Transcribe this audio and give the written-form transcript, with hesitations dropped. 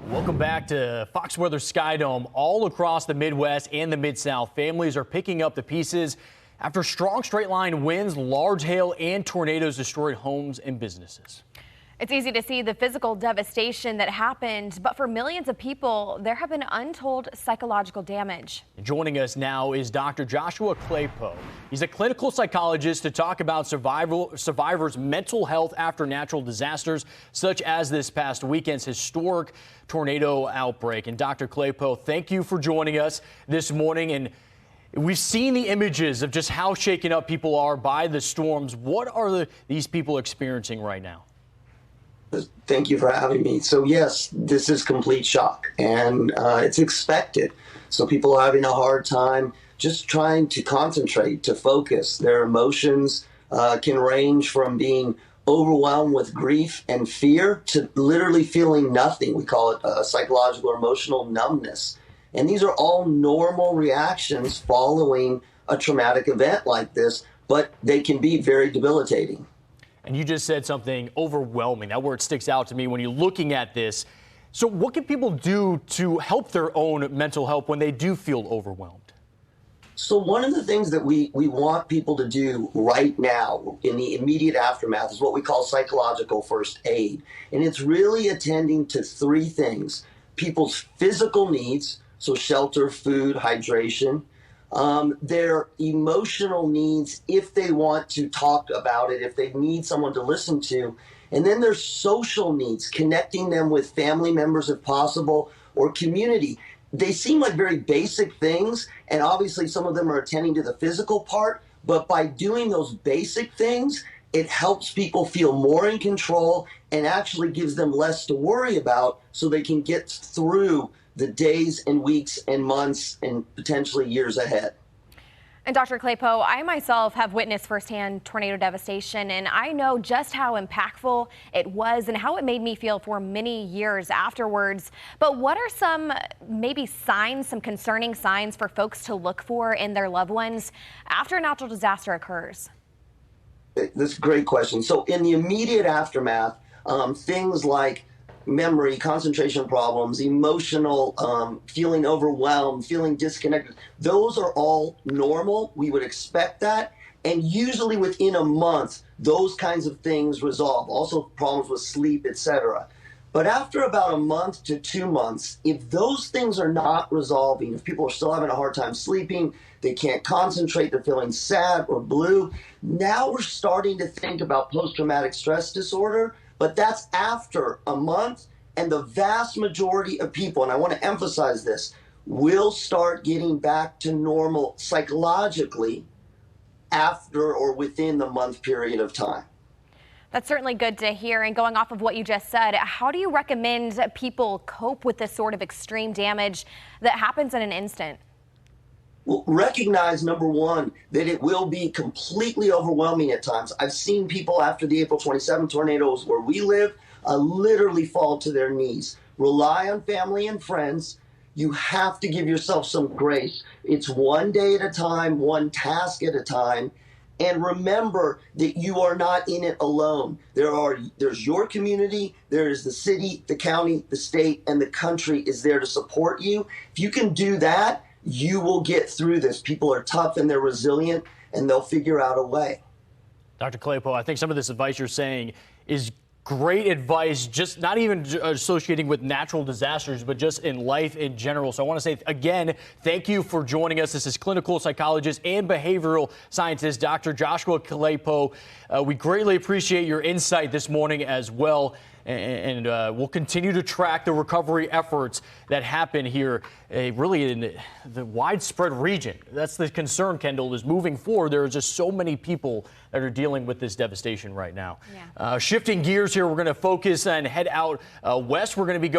Welcome back to Fox Weather Skydome. All across the Midwest and the Mid-South, families are picking up the pieces after strong straight-line winds, large hail, and tornadoes destroyed homes and businesses. It's easy to see the physical devastation that happened, but for millions of people, there have been untold psychological damage. Joining us now is Dr. Joshua Claypoe. He's a clinical psychologist to talk about survivors' mental health after natural disasters, such as this past weekend's historic tornado outbreak. And Dr. Claypoe, thank you for joining us this morning. And we've seen the images of just how shaken up people are by the storms. What are these people experiencing right now? Thank you for having me. So yes, this is complete shock, and it's expected. So people are having a hard time just trying to concentrate, to focus. Their emotions can range from being overwhelmed with grief and fear to literally feeling nothing. We call it psychological or emotional numbness. And these are all normal reactions following a traumatic event like this, but they can be very debilitating. And you just said something overwhelming. That word sticks out to me when you're looking at this. So what can people do to help their own mental health when they do feel overwhelmed? So one of the things that we want people to do right now in the immediate aftermath is what we call psychological first aid. And it's really attending to three things: people's physical needs, so shelter, food, hydration; their emotional needs, if they want to talk about it, if they need someone to listen to, and then their social needs, connecting them with family members if possible, or community. They seem like very basic things, and obviously some of them are attending to the physical part, but by doing those basic things, it helps people feel more in control and actually gives them less to worry about so they can get through the days and weeks and months and potentially years ahead. And Dr. Claypoe, I myself have witnessed firsthand tornado devastation, and I know just how impactful it was and how it made me feel for many years afterwards. But what are some maybe signs, some concerning signs for folks to look for in their loved ones after a natural disaster occurs? That's a great question. So in the immediate aftermath, things like memory, concentration problems, emotional, feeling overwhelmed, feeling disconnected, those are all normal. We would expect that. And usually within a month, those kinds of things resolve. Also problems with sleep, etc. But after about a month to 2 months, if those things are not resolving, if people are still having a hard time sleeping, they can't concentrate, they're feeling sad or blue, now we're starting to think about post-traumatic stress disorder. But that's after a month, and the vast majority of people, and I want to emphasize this, will start getting back to normal psychologically after or within the month period of time. That's certainly good to hear. And going off of what you just said, how do you recommend people cope with this sort of extreme damage that happens in an instant? Well, recognize, number one, that it will be completely overwhelming at times. I've seen people after the April 27 tornadoes where we live literally fall to their knees. Rely on family and friends. You have to give yourself some grace. It's one day at a time, one task at a time. And remember that you are not in it alone. There's your community, there is the city, the county, the state, and the country is there to support you. If you can do that, you will get through this. People are tough and they're resilient, and they'll figure out a way. Dr. Claypoe, I think some of this advice you're saying is great advice, just not even associating with natural disasters, but just in life in general. So I want to say again, thank you for joining us. This is clinical psychologist and behavioral scientist, Dr. Joshua Claypoe. We greatly appreciate your insight this morning as well. And we'll continue to track the recovery efforts that happen here, really in the widespread region. That's the concern, Kendall, is moving forward. There are just so many people that are dealing with this devastation right now. Yeah. Shifting gears here, we're going to focus and head out west. We're going to be going